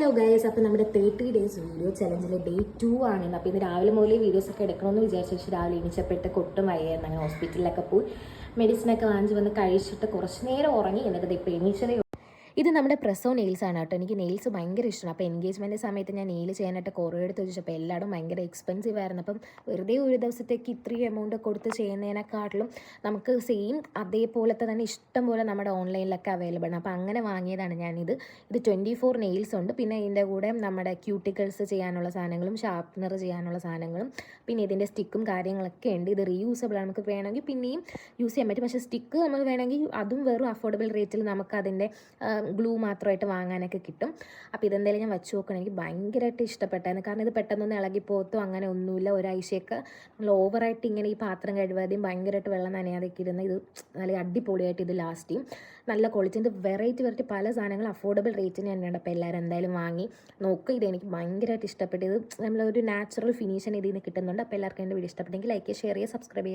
Hello guys, അപ്പോൾ നമ്മുടെ 30 days video ചലഞ്ചിലെ day 2 ആണ്. അപ്പോൾ ഇന്ന് രാവിലെ മുതലേ വീഡിയോസൊക്കെ എടുക്കണമെന്ന് വിചാരിച്ചു. രാവിലെ എണീച്ചപ്പോഴത്തെ കൊട്ടും വയ്യായിരുന്നു. അങ്ങനെ ഹോസ്പിറ്റലിലൊക്കെ പോയി മെഡിസിനൊക്കെ വാങ്ങിച്ച് വന്ന് കഴിച്ചിട്ട് കുറച്ച് നേരം ഉറങ്ങി. എന്നിട്ട് ഇപ്പോൾ എണീച്ചതേ. ഇത് നമ്മുടെ പ്രസോ നെയിൽസ് ആണ് കേട്ടോ. എനിക്ക് നെയിൽസ് ഭയങ്കര ഇഷ്ടമാണ്. അപ്പോൾ എൻഗേജ്മെൻറ്റ് സമയത്ത് ഞാൻ നെയിൽ ചെയ്യാനായിട്ട് കുറേ എടുത്ത് വെച്ചപ്പോൾ എല്ലായിടും ഭയങ്കര എക്സ്പെൻസീവ് ആയിരുന്നു. അപ്പം വെറുതെ ഒരു ദിവസത്തേക്ക് ഇത്രയും എമൗണ്ട് കൊടുത്ത് ചെയ്യുന്നതിനെക്കാട്ടിലും നമുക്ക് സെയിം അതേപോലത്തെ തന്നെ ഇഷ്ടം പോലെ നമ്മുടെ ഓൺലൈനിലൊക്കെ അവൈലബിൾ ആണ്. അപ്പോൾ അങ്ങനെ വാങ്ങിയതാണ് ഞാനിത്. ഇത് 24 നെയിൽസ് ഉണ്ട്. പിന്നെ ഇതിൻ്റെ കൂടെ നമ്മുടെ ക്യൂട്ടിക്കിൾസ് ചെയ്യാനുള്ള സാധനങ്ങളും ഷാർപ്നർ ചെയ്യാനുള്ള സാധനങ്ങളും പിന്നെ ഇതിൻ്റെ സ്റ്റിക്കും കാര്യങ്ങളൊക്കെ ഉണ്ട്. ഇത് റീയൂസബിൾ ആണ്. നമുക്ക് വേണമെങ്കിൽ പിന്നെയും യൂസ് ചെയ്യാൻ പറ്റും. പക്ഷേ സ്റ്റിക്ക് നമ്മൾ വേണമെങ്കിൽ അതും വെറും അഫോർഡബിൾ റേറ്റിൽ നമുക്ക് അതിൻ്റെ ഗ്ലൂ മാത്രമായിട്ട് വാങ്ങാനൊക്കെ കിട്ടും. അപ്പോൾ ഇതെന്തായാലും ഞാൻ വെച്ച് നോക്കണം. എനിക്ക് ഭയങ്കരമായിട്ട് ഇഷ്ടപ്പെട്ടായിരുന്നു. കാരണം ഇത് പെട്ടെന്നൊന്നും ഇളകിപ്പോകത്തോ അങ്ങനെ ഒന്നുമില്ല. ഒരാഴ്ചയൊക്കെ നമ്മൾ ഓവറായിട്ട് ഇങ്ങനെ ഈ പാത്രം കഴിവാതെയും ഭയങ്കരമായിട്ട് വെള്ളം നനയാതെയൊക്കെ ഇരുന്ന് ഇത് നല്ല അടിപൊളിയായിട്ട് ഇത് ലാസ്റ്റ് ചെയ്യും. നല്ല ക്വാളിറ്റിൻ്റെ വെറൈറ്റി പല സാധനങ്ങൾ അഫോർഡബിൾ റേറ്റിന് തന്നെയാണ്. അപ്പോൾ എല്ലാവരും എന്തായാലും വാങ്ങി നോക്കുക. ഇതെനിക്ക് ഭയങ്കരമായിട്ട് ഇഷ്ടപ്പെട്ടത്. നമ്മളൊരു നാച്ചുറൽ ഫിനിഷൻ ഇതിൽ നിന്ന് കിട്ടുന്നുണ്ട്. അപ്പോൾ എല്ലാവർക്കും എൻ്റെ വീഡിയോ ഇഷ്ടപ്പെട്ടെങ്കിൽ ലൈക്ക് ചെയ്യുക, ഷെയർ ചെയ്യുക, സബ്സ്ക്രൈബ് ചെയ്യുക.